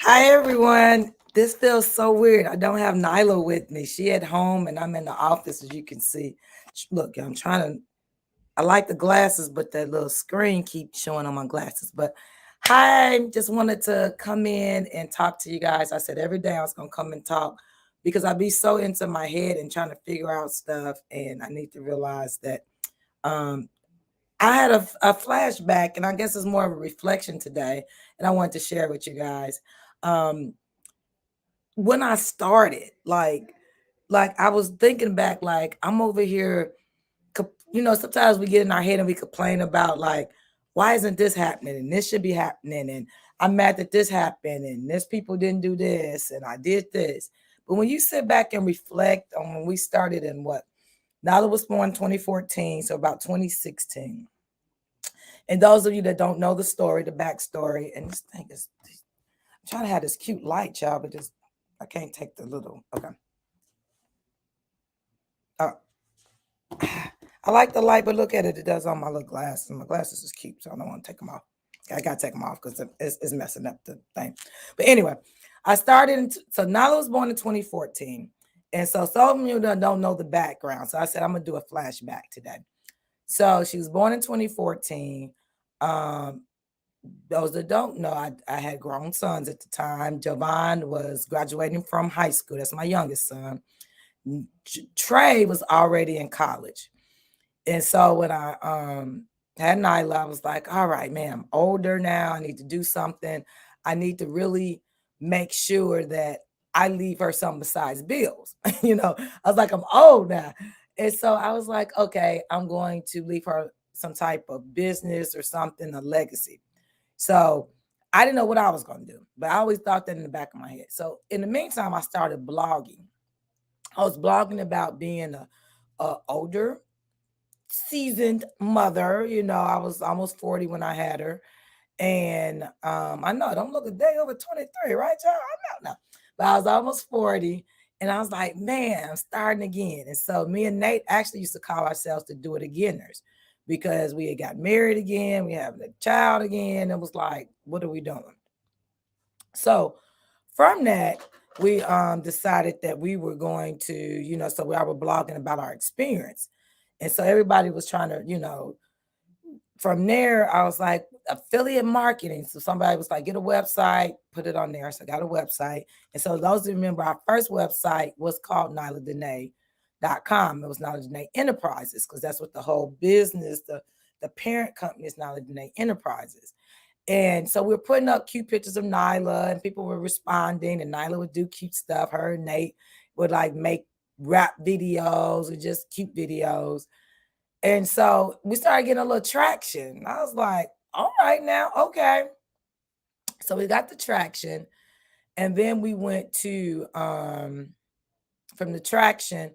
Hi everyone. This feels so weird. I don't have Nyla with me. She at home and I'm in the office as you can see. Look, I'm trying to I like the glasses, but that little screen keeps showing on my glasses. But hi, just wanted to come in and talk to you guys. I said every day I was gonna come and talk because I be so into my head and trying to figure out stuff and I need to realize that um I had a flashback, and I guess it's more of a reflection today, and I wanted to share with you guys. Um, when I started, like I was thinking back, like I'm over here, sometimes we get in our head and we complain about like, why isn't this happening? And this should be happening, and I'm mad that this happened, and this people didn't do this, and I did this. But when you sit back and reflect on when we started in what, Nala was born 2014, so about 2016. And those of you that don't know the story, the backstory, and this thing is, I'm trying to have this cute light, y'all, but just I can't take the little. Okay. Uh, I like the light, but look at it. It does on my little glasses. My glasses is cute, so I don't want to take them off. I got to take them off because it's messing up the thing. But anyway, I started, so Nala was born in 2014. And so some of you that don't know the background. So I said, I'm going to do a flashback today. So she was born in 2014. Um, those that don't know, I had grown sons at the time. Javon was graduating from high school. That's my youngest son. Trey was already in college. And so when I had Nyla, I was like, all right, man, I'm older now. I need to do something. I need to really make sure that I leave her something besides bills. I was like, I'm old now. And so I was like, okay, I'm going to leave her some type of business or something, a legacy. So I didn't know what I was going to do, but I always thought that in the back of my head. So in the meantime, I started blogging. I was blogging about being a older, seasoned mother. I was almost 40 when I had her. And I know I don't look a day over 23, right, y'all? I know. No. But I was almost 40. And I was like, man, I'm starting again. And so me and Nate actually used to call ourselves the Do It Againers because we had got married again, we having a child again. It was like, what are we doing? So from that, we decided that we were going to, so we all were blogging about our experience. And so everybody was trying to, from there, I was like, affiliate marketing. So somebody was like, get a website, put it on there. So I got a website. And so those who remember, our first website was called NylaDene.com. It was Nyla Dene Enterprises because that's what the whole business, the parent company is Nyla Dene Enterprises. And so we were putting up cute pictures of Nyla and people were responding and Nyla would do cute stuff. Her and Nate would like make rap videos or just cute videos. And so we started getting a little traction. I was like, all right now, okay. So we got the traction. And then we went to from the traction,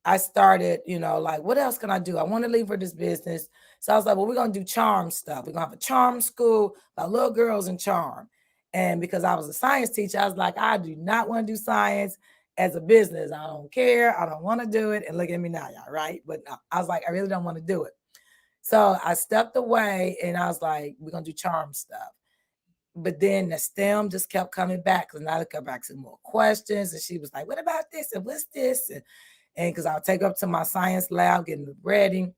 I started, like, what else can I do? I want to leave for this business. So I was like, well, we're going to do charm stuff. We're going to have a charm school about little girls and charm. And because I was a science teacher, I was like, I do not want to do science as a business. I don't care. I don't want to do it. And look at me now, y'all, right? But no, I was like, I really don't want to do it. So I stepped away and I was like, we're going to do charm stuff. But then the STEM just kept coming back because now they kept asking more questions. And she was like, what about this? And what's this? And because I'll take her up to my science lab, getting ready.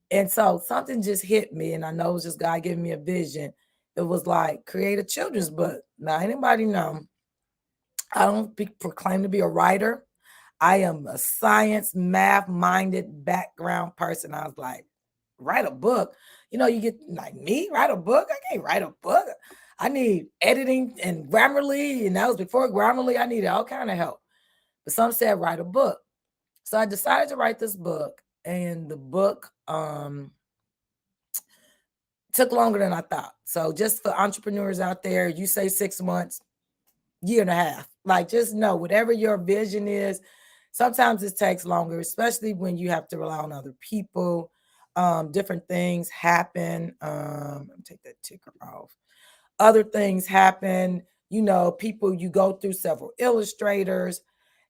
And so something just hit me. And I know it was just God giving me a vision. It was like, create a children's book. Now, anybody know, I don't proclaim to be a writer. I am a science, math minded background person. I was like, write a book. You get like me, write a book. I can't write a book. I need editing and Grammarly. And that was before Grammarly. I needed all kind of help. But some said write a book. So I decided to write this book. And the book took longer than I thought. So just for entrepreneurs out there, you say 6 months, year and a half. Like just know whatever your vision is, sometimes it takes longer, especially when you have to rely on other people. Different things happen. Let me take that ticker off. Other things happen. People, you go through several illustrators.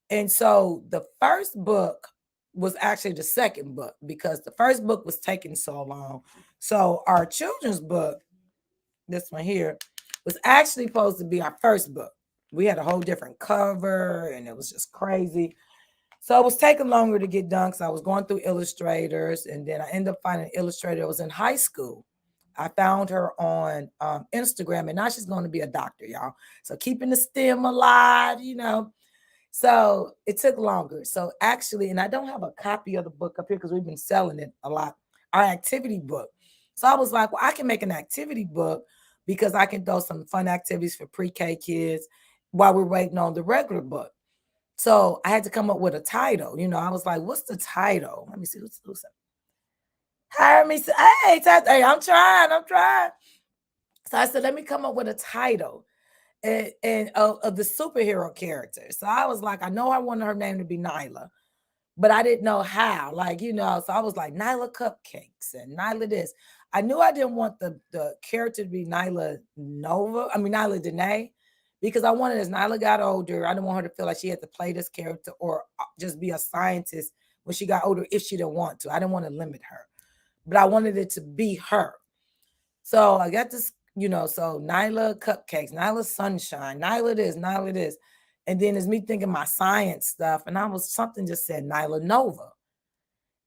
And so the first book was actually the second book because the first book was taking so long. So our children's book, this one here, was actually supposed to be our first book. we had a whole different cover, and it was just crazy. So it was taking longer to get done because I was going through illustrators, and then I ended up finding an illustrator that was in high school. I found her on Instagram, and now she's going to be a doctor, y'all. So keeping the STEM alive, you know. So it took longer. So actually, and I don't have a copy of the book up here because we've been selling it a lot, our activity book. So I was like, well, I can make an activity book because I can throw some fun activities for pre-K kids while we're waiting on the regular book. So I had to come up with a title. You know, I was like, what's the title? Let me see. Who's hire me. Hey, I'm trying. So I said, let me come up with a title and of the superhero character. So I was like, I know I wanted her name to be Nyla, but I didn't know how. Like, you know, so I was like Nyla Cupcakes and Nyla this. I knew I didn't want the character to be Nyla Nova. I mean Nyla Danae, because I wanted as Nyla got older, I didn't want her to feel like she had to play this character or just be a scientist when she got older if she didn't want to. I didn't want to limit her, but I wanted it to be her. So I got this, you know, so Nyla Cupcakes, Nyla Sunshine, Nyla this, Nyla this. And then it's me thinking my science stuff. And I was something just said Nyla Nova.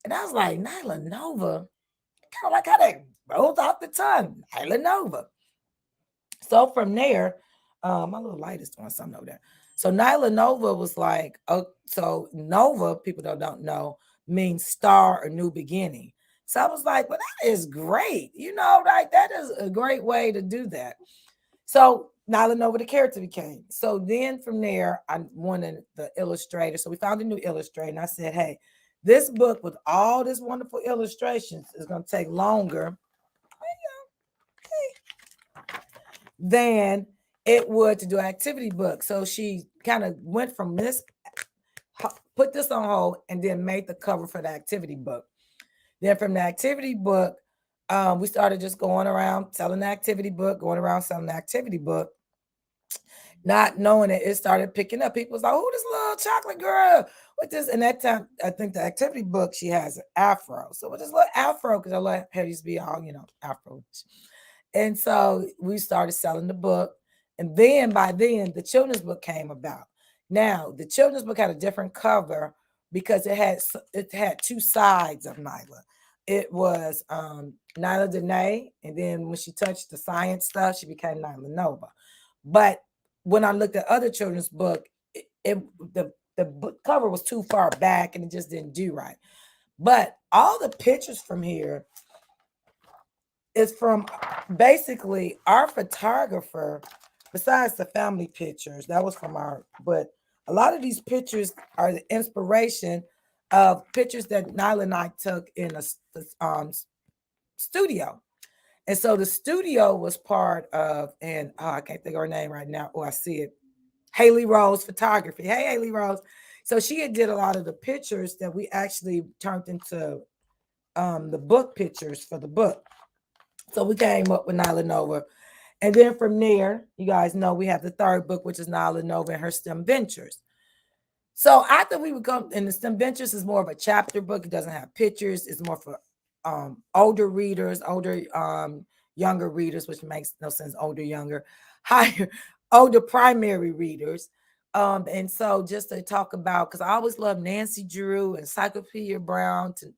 And I was like, Nyla Nova, kind of like how that rolls off the tongue, Nyla Nova. So from there, my little light is doing something over there. So Nyla Nova was like, oh, so Nova, people that don't know, means star or new beginning. So I was like, well, that is great. You know, like that is a great way to do that. So Nyla Nova, the character became. So then from there, I wanted the illustrator. So we found a new illustrator, and I said, hey, this book with all this wonderful illustrations is going to take longer than it would to do an activity book. So she kind of went from this, put this on hold, and then made the cover for the activity book. Then from the activity book, we started just going around selling the activity book, going around selling the activity book, not knowing it started picking up. People was like, "Oh, this little chocolate girl with this." And that time, I think the activity book she has an afro. So with this little afro, because I let her used to be all afro. And so we started selling the book. And then by then, the children's book came about. Now, the children's book had a different cover because it had two sides of Nyla. It was Nyla Danae, and then when she touched the science stuff, she became Nyla Nova. But when I looked at other children's book, the book cover was too far back and it just didn't do right. But all the pictures from here is from basically our photographer, besides the family pictures, that was from but a lot of these pictures are the inspiration of pictures that Nyla and I took in a studio. And so the studio was part of, and I can't think of her name right now. Oh, I see it. Haley Rose Photography. Hey, Haley Rose. So she had did a lot of the pictures that we actually turned into the book pictures for the book. So we came up with Nyla Nova. And then from there, you guys know we have the third book, which is Nyla Nova and her STEM Ventures. So after we would come, and the STEM Ventures is more of a chapter book. It doesn't have pictures. It's more for older readers, younger readers, which makes no sense, older, younger, higher, older primary readers. And so just to talk about, because I always love Nancy Drew, Encyclopedia Brown, to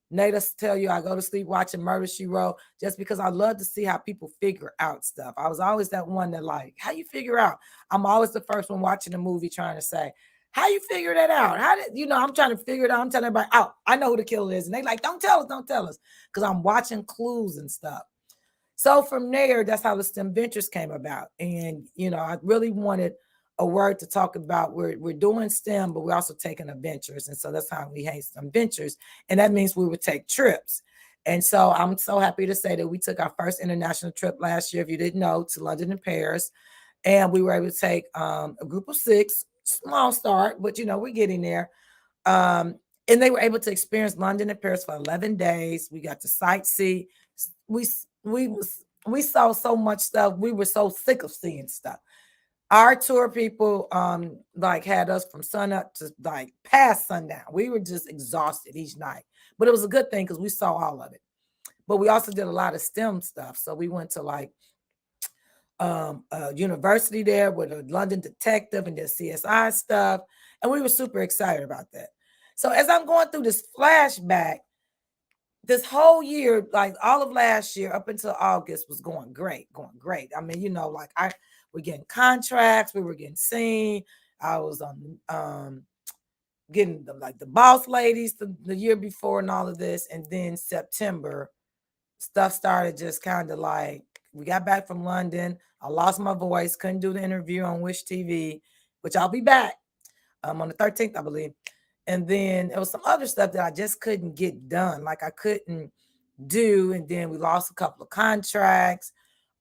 Nada tell you I go to sleep watching Murder She Wrote just because I love to see how people figure out stuff. I was always that one that like, how you figure out? I'm always the first one watching a movie trying to say, how you figure that out? How did I'm trying to figure it out. I'm telling everybody, oh, I know who the killer is. And they like, don't tell us. Because I'm watching clues and stuff. So from there, that's how the STEM Ventures came about. And, I really wanted a word to talk about. We're doing STEM, but we're also taking adventures. And so that's how we hate STEM Ventures. And that means we would take trips. And so I'm so happy to say that we took our first international trip last year, if you didn't know, to London and Paris. And we were able to take a group of 6, small start, but, we're getting there. And they were able to experience London and Paris for 11 days. We got to sightsee. We saw so much stuff. We were so sick of seeing stuff. Our tour people like had us from sun up to like past sundown. We were just exhausted each night. But it was a good thing because we saw all of it. But we also did a lot of STEM stuff. So we went to like university there with a London detective and their CSI stuff. And we were super excited about that. So as I'm going through this flashback, this whole year, like all of last year up until August was going great, going great. I mean, like we're getting contracts, we were getting seen. I was on getting the boss ladies the year before and all of this. And then September, stuff started just kind of like, we got back from London. I lost my voice, couldn't do the interview on Wish TV, which I'll be back on the 13th, I believe. And then it was some other stuff that I just couldn't get done. Like I couldn't do. And then we lost a couple of contracts.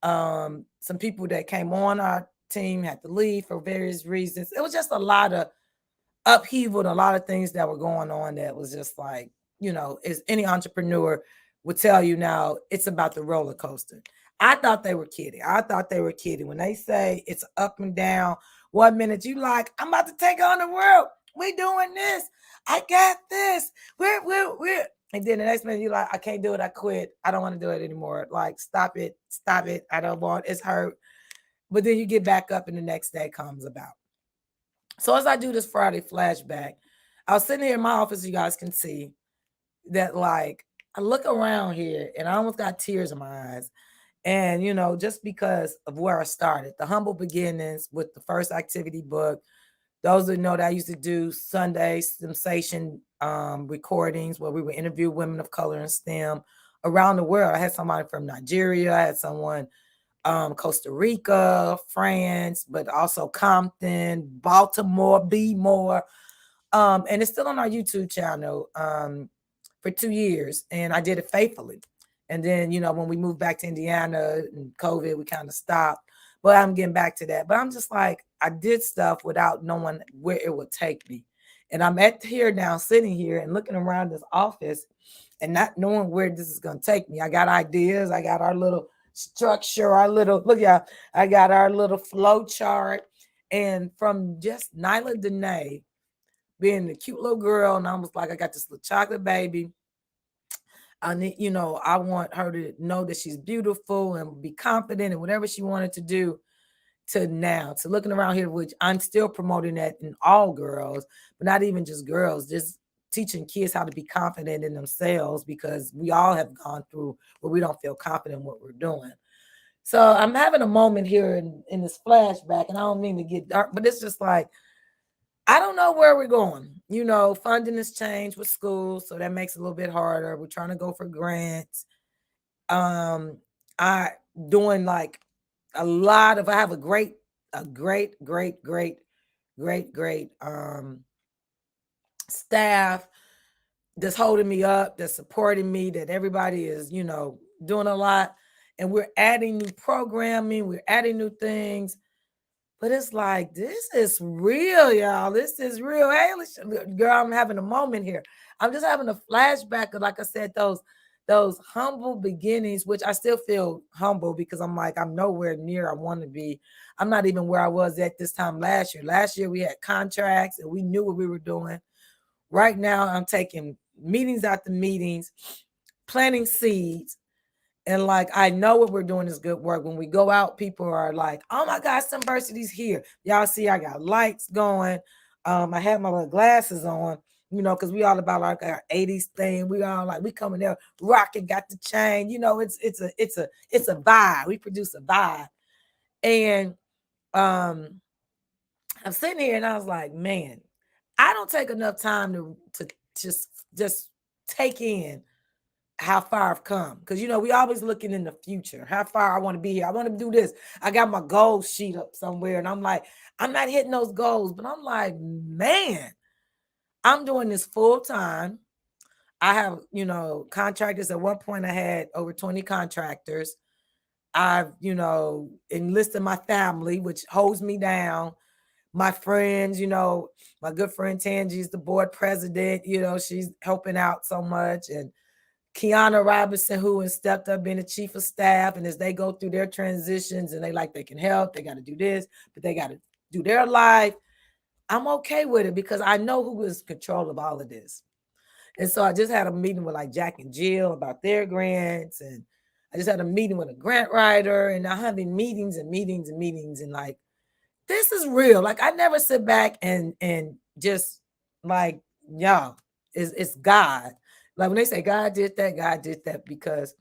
Some people that came on our team had to leave for various reasons. It was just a lot of upheaval and a lot of things that were going on that was just like, as any entrepreneur would tell you now, it's about the roller coaster. I thought they were kidding. When they say it's up and down. 1 minute you like, I'm about to take on the world. We doing this. I got this. We're. And then the next minute you like, I can't do it. I quit. I don't want to do it anymore. Like, stop it. I don't want. It's hurt. But then you get back up and the next day comes about. So as I do this Friday flashback, I was sitting here in my office, you guys can see that, like, I look around here and I almost got tears in my eyes. And, just because of where I started, the humble beginnings with the first activity book. Those that know that I used to do Sunday sensation recordings where we would interview women of color in STEM around the world. I had somebody from Nigeria. I had someone Costa Rica, France, but also Compton, Baltimore, Bmore. And it's still on our YouTube channel for 2 years. And I did it faithfully. And then, when we moved back to Indiana and COVID, we kind of stopped. But I'm getting back to that. But I'm just like, I did stuff without knowing where it would take me. And I'm here now, sitting here and looking around this office and not knowing where this is going to take me. I got ideas. I got our little structure, I got our little flow chart. And from just Nyla Danae being the cute little girl, and I was like, I got this little chocolate baby. I need, I want her to know that she's beautiful and be confident in whatever she wanted to do, to now, to looking around here, which I'm still promoting that in all girls, but not even just girls, just teaching kids how to be confident in themselves, because we all have gone through where we don't feel confident in what we're doing. So I'm having a moment here in this flashback, and I don't mean to get dark, but it's just like, I don't know where we're going. Funding has changed with schools, so that makes it a little bit harder. We're trying to go for grants. I doing like a lot of, I have a great staff that's holding me up, that's supporting me, that everybody is, doing a lot. And we're adding new programming, we're adding new things. But it's like, this is real, y'all. This is real. Hey, girl, I'm having a moment here. I'm just having a flashback of, like I said, those humble beginnings, which I still feel humble because I'm like, I'm nowhere near I want to be. I'm not even where I was at this time last year. Last year we had contracts and we knew what we were doing. Right now I'm taking meetings after meetings, planting seeds. And like, I know what we're doing is good work. When we go out, people are like, oh my God, Sunversity's here. Y'all see, I got lights going. I have my little glasses on, because we all about like our 80s thing. We all like, we coming there rocking, got the chain. It's a vibe. We produce a vibe. And I'm sitting here and I was like, man, I don't take enough time to just take in how far I've come. Because, we always looking in the future, how far I want to be here. I want to do this. I got my goal sheet up somewhere and I'm like, I'm not hitting those goals, but I'm like, man, I'm doing this full time. I have, contractors. At one point I had over 20 contractors. I've, enlisted my family, which holds me down. My friends, my good friend Tangi's the board president, she's helping out so much. And Kiana Robinson, who has stepped up being the chief of staff, and as they go through their transitions and they can help, they got to do this, but they got to do their life. I'm okay with it because I know who is in control of all of this. And so I just had a meeting with like Jack and Jill about their grants, and I just had a meeting with a grant writer, and I'm having meetings and meetings and meetings, and like, this is real. Like, I never sit back and just like, y'all, it's God. Like when they say God did that, because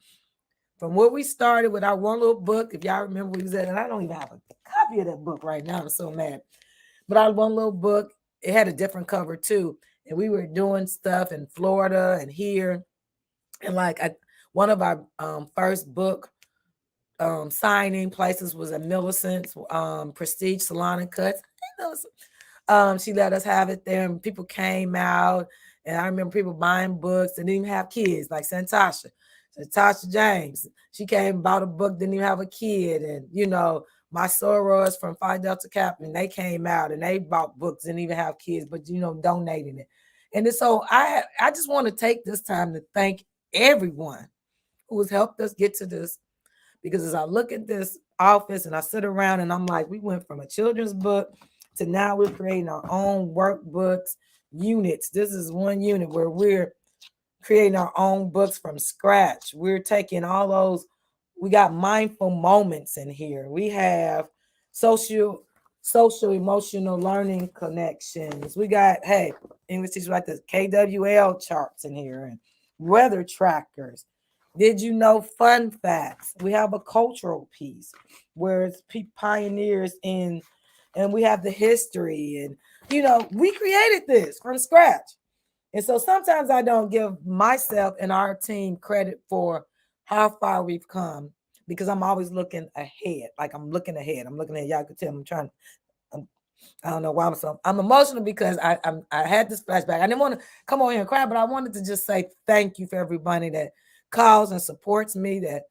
from where we started with our one little book, if y'all remember, we was at, and I don't even have a copy of that book right now. I'm so mad. But our one little book, it had a different cover too, and we were doing stuff in Florida and here, and like one of our first book signing places was at Millicent's Prestige Salon and Cuts. She let us have it there, and people came out, and I remember people buying books and didn't even have kids, like Santasha James. She came, bought a book, didn't even have a kid, and my sorors from Phi Delta Kappa, and they came out and they bought books, didn't even have kids, but donating it. And so I just want to take this time to thank everyone who has helped us get to this, because as I look at this office and I sit around and I'm like, we went from a children's book to now we're creating our own workbooks, units. This is one unit where we're creating our own books from scratch. We're taking all those, we got mindful moments in here. We have social emotional learning connections. We got, hey, English teachers like the KWL charts in here and weather trackers. Did you know fun facts? We have a cultural piece where it's pioneers in, and we have the history, and we created this from scratch. And so sometimes I don't give myself and our team credit for how far we've come, because I'm always looking ahead. Like I'm looking ahead. Y'all could tell I'm trying. I don't know why I'm emotional, because I had this flashback. I didn't want to come on here and cry, but I wanted to just say thank you for everybody that calls and supports me, that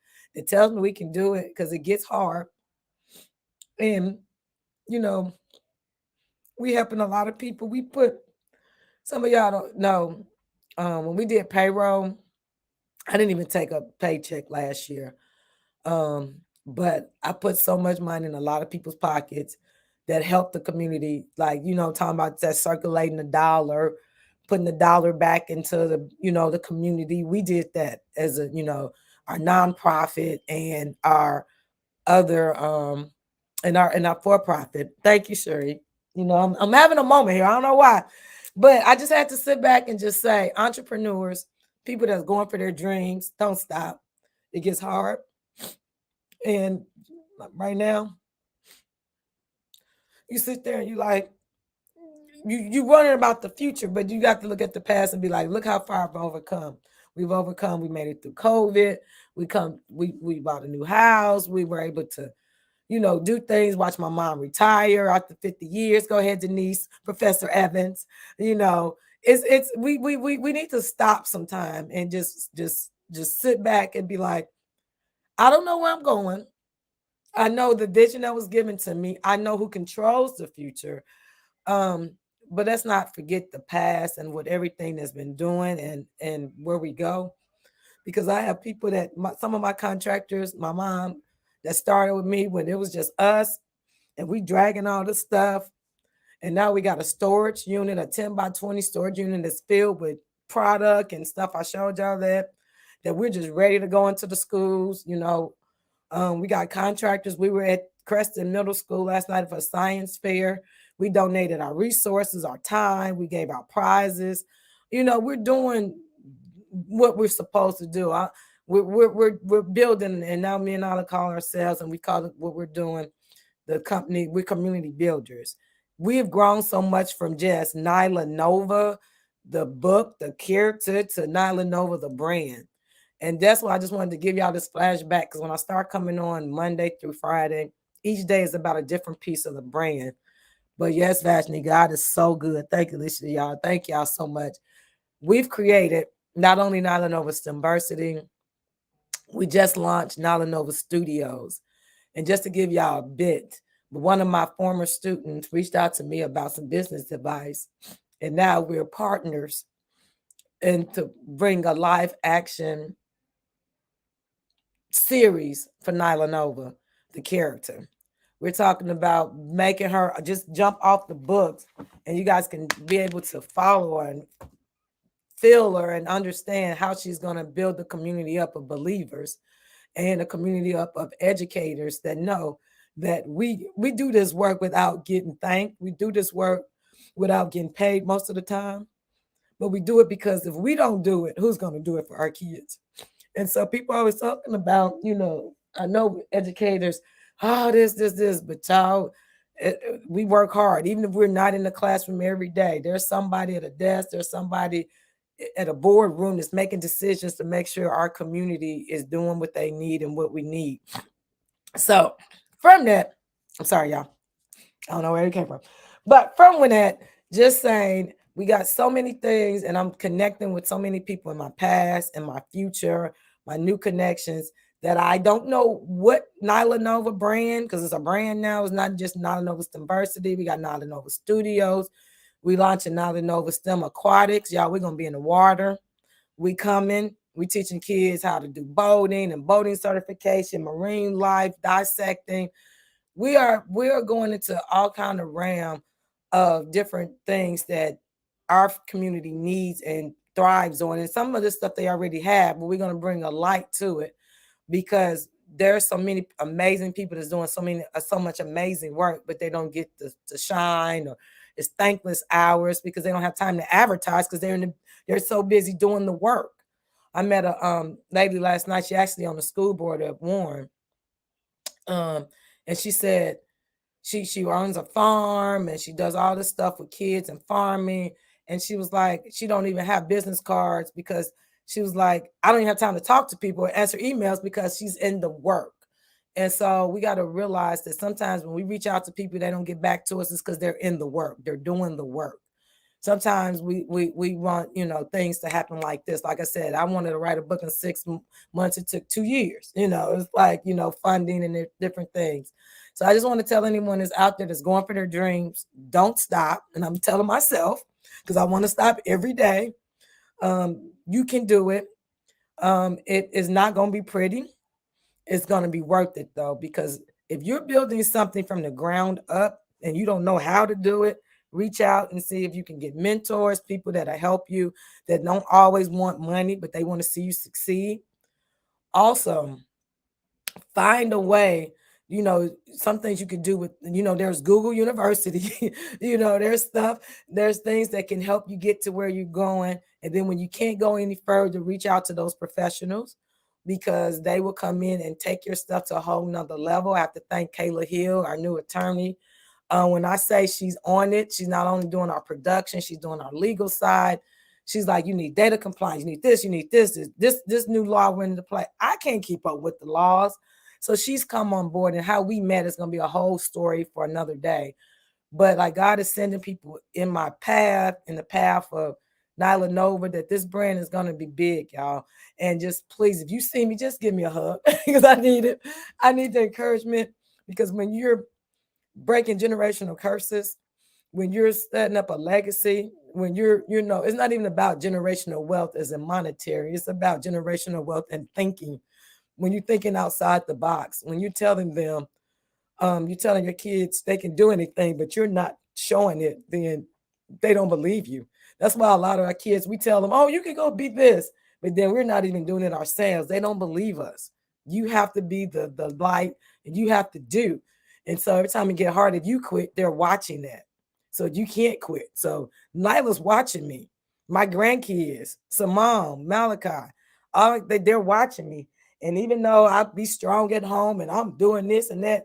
tells me we can do it, because it gets hard. And we helping a lot of people. We put, some of y'all don't know, when we did payroll, I didn't even take a paycheck last year. But I put so much money in a lot of people's pockets that helped the community. Like, talking about that circulating the dollar, putting the dollar back into the community. We did that as our nonprofit and our other and our for-profit. Thank you, Sherry. I'm having a moment here. I don't know why, but I just had to sit back and just say, entrepreneurs, people that's going for their dreams, don't stop. It gets hard. And right now, you sit there and you like, you wondering about the future, but you got to look at the past and be like, look how far I've overcome. We've overcome. We made it through COVID. We bought a new house. We were able to, do things. Watch my mom retire after 50 years. Go ahead, Denise, Professor Evans. It's we need to stop sometime and just sit back and be like, I don't know where I'm going. I know the vision that was given to me. I know who controls the future. But let's not forget the past and what everything that's been doing and where we go. Because I have people that some of my contractors, my mom, that started with me when it was just us and we dragging all this stuff. And now we got a storage unit, a 10 by 20 storage unit that's filled with product and stuff. I showed y'all that we're just ready to go into the schools. We got contractors. We were at Creston Middle School last night for a science fair. We donated our resources, our time. We gave out prizes. We're doing what we're supposed to do. We're building, and now me and Ala call ourselves, and we call it what we're doing, the company. We're community builders. We have grown so much from just Nyla Nova, the book, the character, to Nyla Nova, the brand. And that's why I just wanted to give y'all this flashback, because when I start coming on Monday through Friday, each day is about a different piece of the brand. But yes, Vashni, God is so good. Thank you, Alicia, y'all. Thank y'all so much. We've created not only Nyla Nova STEMversity, we just launched Nyla Nova Studios. And just to give y'all a bit, one of my former students reached out to me about some business advice. And now we're partners and to bring a live action series for Nyla Nova, the character. We're talking about making her just jump off the books, and you guys can be able to follow her and feel her and understand how she's going to build the community up of believers. and a community of educators that know that we do this work without getting thanked. We do this work without getting paid most of the time, but we do it because if we don't do it, who's going to do it for our kids? And so people are always talking about, I know educators, oh, this, but y'all, we work hard. Even if we're not in the classroom every day, there's somebody at a desk, there's somebody at a boardroom that's making decisions to make sure our community is doing what they need and what we need. So from that, I'm sorry, y'all. I don't know where it came from. But from when that, just saying, we got so many things, and I'm connecting with so many people in my past and my future, my new connections that I don't know what Nyla Nova brand, because it's a brand now. It's not just Nyla Nova University. We got Nyla Nova Studios. We launching Nyla Nova STEM Aquatics. Y'all, we're going to be in the water. We coming. We teaching kids how to do boating and boating certification, marine life, dissecting. We are going into all kind of realm of different things that our community needs and thrives on. And some of this stuff they already have, but we're going to bring a light to it because there's so many amazing people that's doing so much amazing work, but they don't get to shine, or it's thankless hours because they don't have time to advertise because they're so busy doing the work. I met a lady last night. She actually on the school board at Warren. And she said she owns a farm and she does all this stuff with kids and farming. And she was like, she don't even have business cards because she was like, I don't even have time to talk to people or answer emails because she's in the work. And so we got to realize that sometimes when we reach out to people, they don't get back to us, it's because they're in the work. They're doing the work. Sometimes we want, things to happen like this. Like I said, I wanted to write a book in 6 months. It took 2 years. It's like, funding and different things. So I just want to tell anyone that's out there that's going for their dreams, don't stop. And I'm telling myself, because I want to stop every day. You can do it. It is not going to be pretty. It's going to be worth it, though, because if you're building something from the ground up and you don't know how to do it, reach out and see if you can get mentors, people that'll help you, that don't always want money, but they want to see you succeed. Also, find a way, some things you can do with, there's Google University, there's things that can help you get to where you're going. And then when you can't go any further, reach out to those professionals because they will come in and take your stuff to a whole nother level. I have to thank Kayla Hill, our new attorney. When I say she's on it, she's not only doing our production, she's doing our legal side. She's like, you need data compliance, you need this new law went into play. I can't keep up with the laws. So she's come on board, and how we met is going to be a whole story for another day. But like God is sending people in my path, in the path of Nyla Nova, that this brand is going to be big, y'all. And just please, if you see me, just give me a hug because I need it. I need the encouragement because when you're breaking generational curses, when you're setting up a legacy, when it's not even about generational wealth as a monetary, it's about generational wealth and thinking. When you're thinking outside the box, when you're telling them, you're telling your kids they can do anything, but you're not showing it, then they don't believe you. That's why a lot of our kids, we tell them, oh, you can go be this, but then we're not even doing it ourselves. They don't believe us. You have to be the light, and you have to do. And so every time it get hard, if you quit, they're watching that. So you can't quit. So Nyla's watching me. My grandkids, Simone, Malachi, they're watching me. And even though I be strong at home and I'm doing this and that,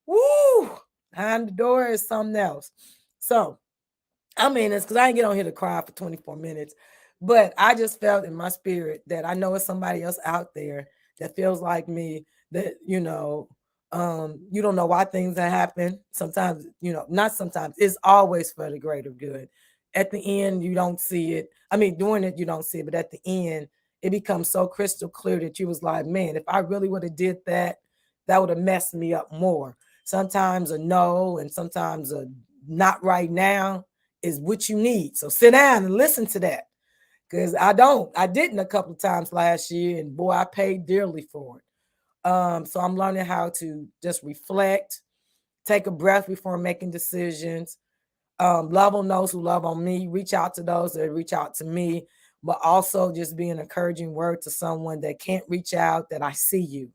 woo, behind the door is something else. So I mean, it's because I didn't get on here to cry for 24 minutes, but I just felt in my spirit that I know it's somebody else out there that feels like me, that, you don't know why things that happen. Sometimes, not sometimes, it's always for the greater good. At the end, you don't see it. I mean, doing it, you don't see it, but at the end, it becomes so crystal clear that you was like, man, if I really would have did that, that would have messed me up more. Sometimes a no and sometimes a not right now is what you need. So sit down and listen to that. Because I didn't a couple of times last year, and boy, I paid dearly for it. So I'm learning how to just reflect, take a breath before making decisions. Love on those who love on me, reach out to those that reach out to me, but also just be an encouraging word to someone that can't reach out, that I see you.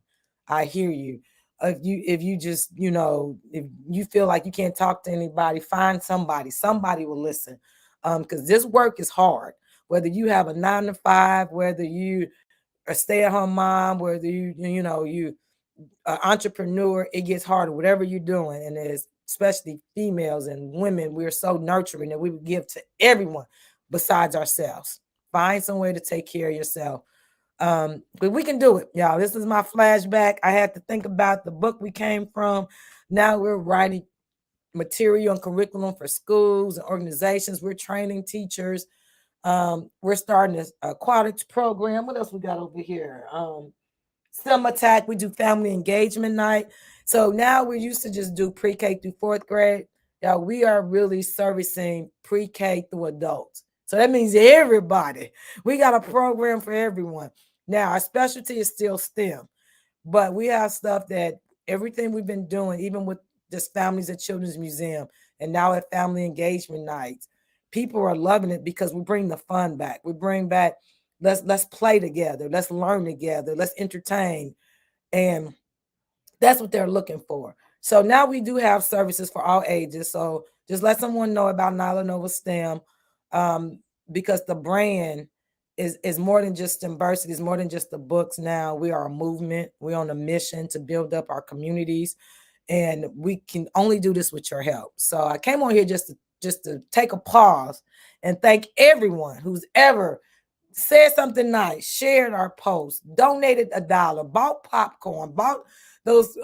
I hear you. If you just, if you feel like you can't talk to anybody, find somebody. Somebody will listen. Because this work is hard. Whether you have a 9 to 5, whether you a stay-at-home mom, whether you entrepreneur, it gets harder, whatever you're doing. And there's especially females and women, we're so nurturing that we would give to everyone besides ourselves. Find some way to take care of yourself. But we can do it, y'all. This is my flashback. I had to think about the book we came from. Now we're writing material and curriculum for schools and organizations. We're training teachers. We're starting this aquatics program. What else we got over here? STEM attack. We do family engagement night. So now we used to just do pre-K through fourth grade. Yeah, we are really servicing pre-K through adults. So that means everybody. We got a program for everyone. Now our specialty is still STEM, but we have stuff that everything we've been doing, even with just families at Children's Museum and now at family engagement nights, people are loving it because we bring the fun back. We bring back let's play together, let's learn together, let's entertain, and that's what they're looking for. So now we do have services for all ages. So just let someone know about Nyla Nova STEM, um, because the brand is more than just STEM Bursity, it's more than just the books. Now we are a movement. We're on a mission to build up our communities, and we can only do this with your help. So I came on here just to take a pause and thank everyone who's ever said something nice, shared our post, donated $1, bought popcorn, bought those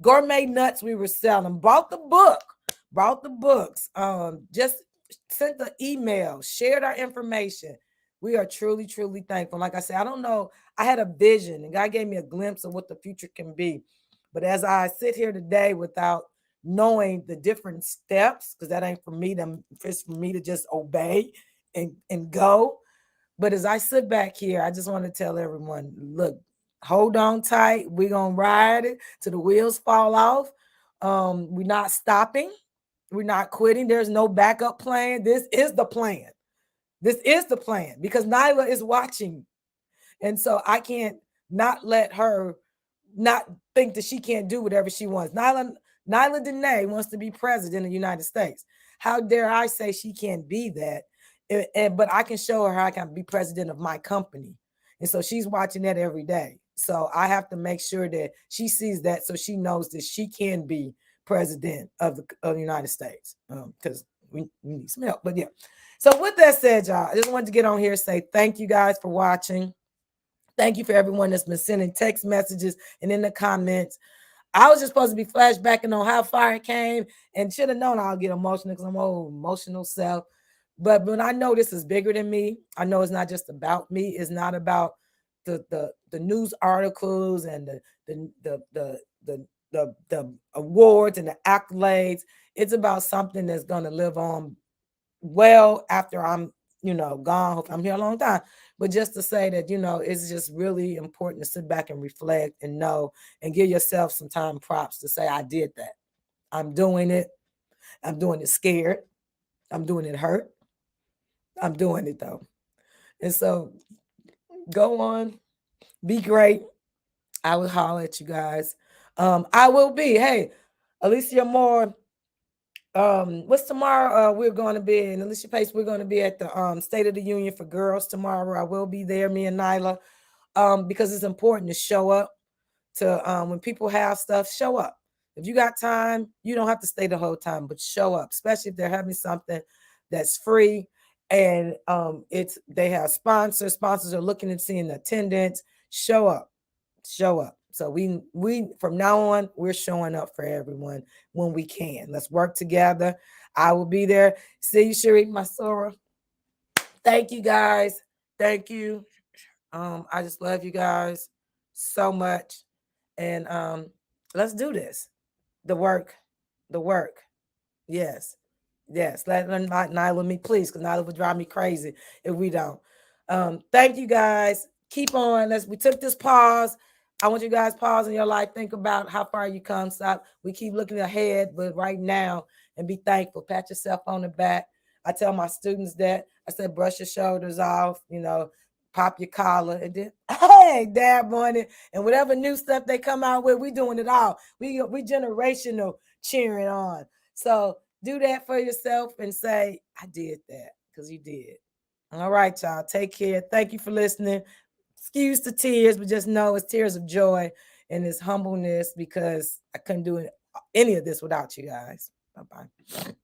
gourmet nuts we were selling, bought the books, just sent the email, shared our information. We are truly, truly thankful. Like I said, I don't know. I had a vision and God gave me a glimpse of what the future can be. But as I sit here today without knowing the different steps, because that ain't for me to, it's for me to just obey and go. But as I sit back here, I just want to tell everyone, look, hold on tight. We're gonna ride it till the wheels fall off. We're not stopping, we're not quitting. There's no backup plan. This is the plan. This is the plan because Nyla is watching. And so I can't not let her not think that she can't do whatever she wants. Nyla Dene wants to be president of the United States. How dare I say she can't be that? But I can show her how I can be president of my company. And so she's watching that every day. So I have to make sure that she sees that so she knows that she can be president of the United States. Because we need some help. But yeah. So with that said, y'all, I just wanted to get on here and say thank you guys for watching. Thank you for everyone that's been sending text messages and in the comments. I was just supposed to be flashbacking on how far it came and should have known I'll get emotional because I'm old emotional self. But when I know this is bigger than me, I know it's not just about me. It's not about the news articles and the awards and the accolades. It's about something that's going to live on well after I'm gone. Hope I'm here a long time. But just to say that, it's just really important to sit back and reflect and know and give yourself some time props to say, I did that. I'm doing it. I'm doing it scared. I'm doing it hurt. I'm doing it though. And so go on, be great. I will holler at you guys. I will be. Hey, Alicia Moore. What's tomorrow? We're going to be in Alicia Pace. We're going to be at the State of the Union for Girls tomorrow. I will be there, me and Nyla, because it's important to show up. To when people have stuff, show up. If you got time, you don't have to stay the whole time, but show up, especially if they're having something that's free and it's they have sponsors. Sponsors are looking and seeing the attendance. Show up, show up. So we from now on we're showing up for everyone when we can. Let's work together. I will be there. See you, Sharif Masora. Thank you guys. Thank you. I just love you guys so much. And let's do this. The work, the work. Yes. Yes. Let not Nyla me, please, because Nyla would drive me crazy if we don't. Thank you guys. Keep on. We took this pause. I want you guys pause in your life. Think about how far you come. Stop. We keep looking ahead, but right now, and be thankful. Pat yourself on the back. I tell my students that. I said, brush your shoulders off. pop your collar, and then hey, dab on it, and whatever new stuff they come out with, we doing it all. We generational cheering on. So do that for yourself and say, I did that, because you did. All right, y'all. Take care. Thank you for listening. Excuse the tears, but just know it's tears of joy and it's humbleness, because I couldn't do any of this without you guys. Bye bye.